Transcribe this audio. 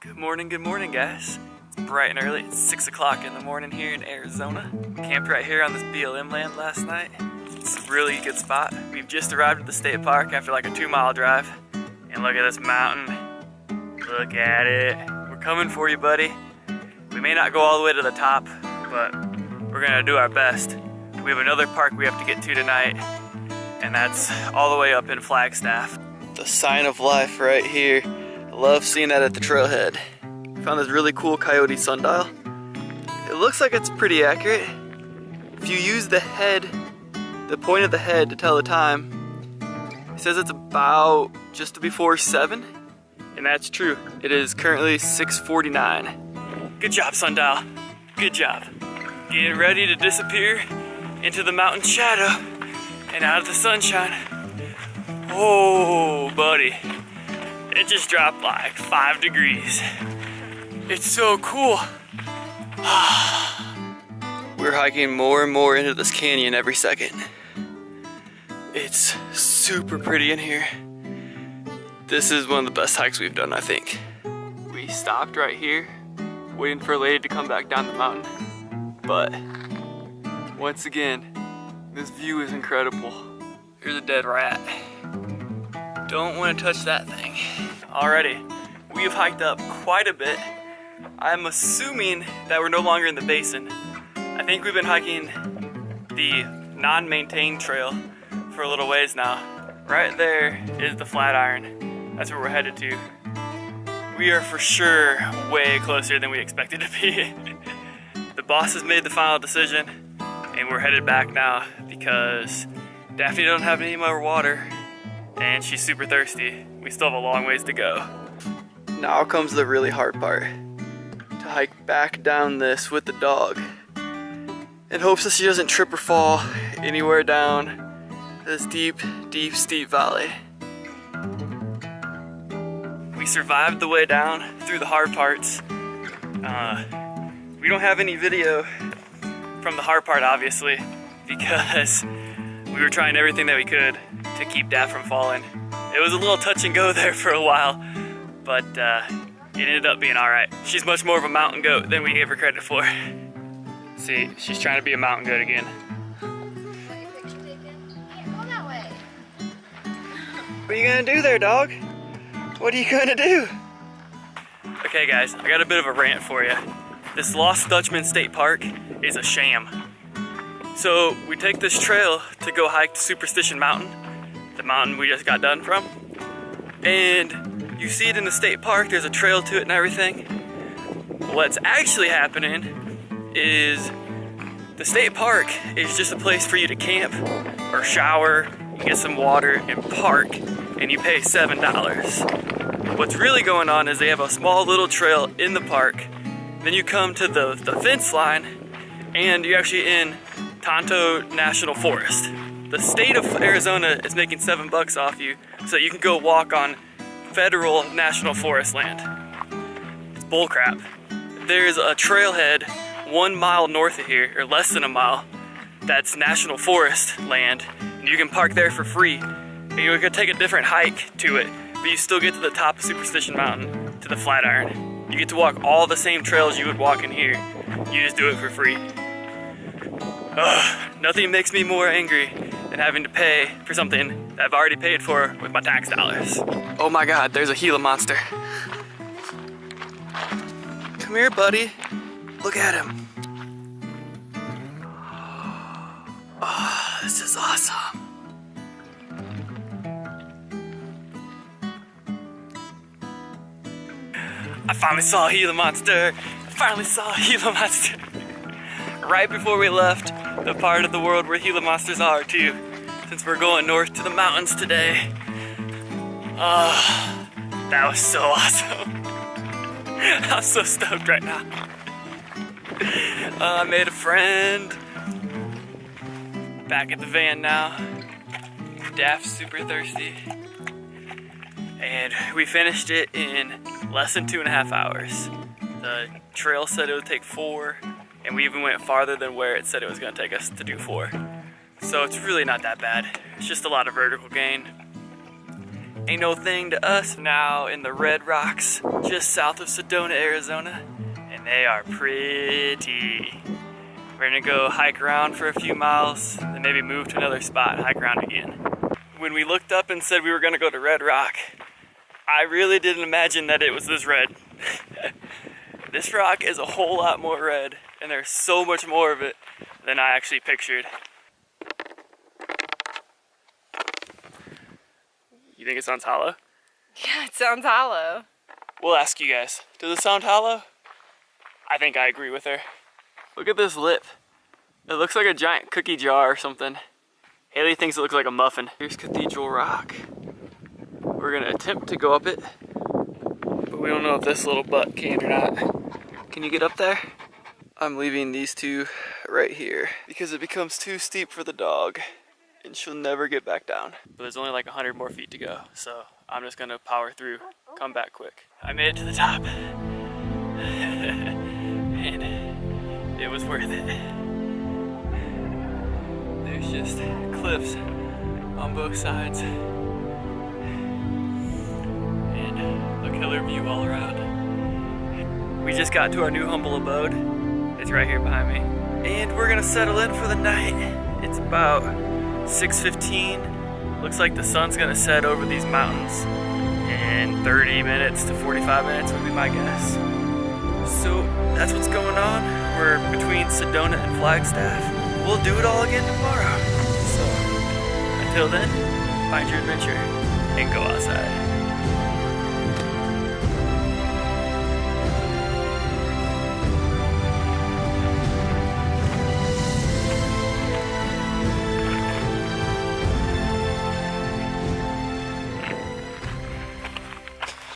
Good morning, guys. It's bright and early. It's 6 o'clock in the morning here in Arizona. We camped right here on this BLM land last night. It's a really good spot. We've just arrived at the state park after like a 2-mile drive. And look at this mountain. Look at it. We're coming for you, buddy. We may not go all the way to the top, but we're gonna do our best. We have another park we have to get to tonight, and that's all the way up in Flagstaff. The sign of life right here. I love seeing that at the trailhead. Found this really cool Coyote Sundial. It looks like it's pretty accurate. If you use the head, the point of the head to tell the time, it says it's about just before 7, and that's true. It is currently 6:49. Good job, Sundial. Good job. Get ready to disappear into the mountain shadow and out of the sunshine. Oh, buddy. It just dropped like 5 degrees. It's so cool. We're hiking more and more into this canyon every second. It's super pretty in here. This is one of the best hikes we've done, I think. We stopped right here, waiting for a lady to come back down the mountain. But once again, this view is incredible. Here's a dead rat. Don't want to touch that thing. Alrighty, we've hiked up quite a bit. I'm assuming that we're no longer in the basin. I think we've been hiking the non-maintained trail for a little ways now. Right there is the Flatiron. That's where we're headed to. We are for sure way closer than we expected to be. The boss has made the final decision, and we're headed back now because Daphne doesn't have any more water, and she's super thirsty. We still have a long ways to go. Now comes the really hard part. To hike back down this with the dog in hopes that she doesn't trip or fall anywhere down this deep, steep valley. We survived the way down through the hard parts. We don't have any video from the hard part, obviously, because we were trying everything that we could to keep Daph from falling. It was a little touch and go there for a while, but it ended up being all right. She's much more of a mountain goat than we gave her credit for. See, she's trying to be a mountain goat again. What are you gonna do there, dog? What are you gonna do? Okay, guys, I got a bit of a rant for you. This Lost Dutchman State Park is a sham. So we take this trail to go hike to Superstition Mountain, the mountain we just got done from, and you see it in the state park, there's a trail to it and everything. What's actually happening is the state park is just a place for you to camp or shower, you get some water and park, and you pay $7. What's really going on is they have a small little trail in the park, then you come to the fence line and you're actually in Tonto National Forest. The state of Arizona is making $7 off you so you can go walk on federal national forest land. It's bullcrap. There's a trailhead 1 mile north of here, or less than a mile, that's national forest land, and you can park there for free. And you're gonna take a different hike to it, but you still get to the top of Superstition Mountain, to the Flatiron. You get to walk all the same trails you would walk in here. You just do it for free. Nothing makes me more angry than having to pay for something that I've already paid for with my tax dollars. Oh my God, there's a Gila Monster. Come here, buddy. Look at him. Oh, this is awesome. I finally saw a Gila Monster. Right before we left the part of the world where Gila Monsters are too, since we're going north to the mountains today. That was so awesome. I'm so stoked right now. I made a friend. Back at the van now. Daph's super thirsty. And we finished it in less than 2.5 hours. The trail said it would take 4, and we even went farther than where it said it was gonna take us to do 4. So it's really not that bad. It's just a lot of vertical gain. ain't no thing to us. Now in the Red Rocks, just south of Sedona, Arizona, and they are pretty. We're gonna go hike around for a few miles, then maybe move to another spot and hike around again. When we looked up and said we were gonna go to Red Rock, I really didn't imagine that it was this red. This rock is a whole lot more red, and there's so much more of it than I actually pictured. You think it sounds hollow? Yeah, it sounds hollow. We'll ask you guys. Does it sound hollow? I think I agree with her. Look at this lip. It looks like a giant cookie jar or something. Haley thinks it looks like a muffin. Here's Cathedral Rock. We're gonna attempt to go up it, but we don't know if this little butt can or not. Can you get up there? I'm leaving these two right here because it becomes too steep for the dog and she'll never get back down. But there's only like 100 more feet to go, so I'm just gonna power through, come back quick. I made it to the top and it was worth it. There's just cliffs on both sides and a killer view all around. We just got to our new humble abode. It's right here behind me. And we're gonna settle in for the night. It's about 6:15. Looks like the sun's gonna set over these mountains in 30 minutes to 45 minutes would be my guess. So that's what's going on. We're between Sedona and Flagstaff. We'll do it all again tomorrow. So until then, find your adventure and go outside.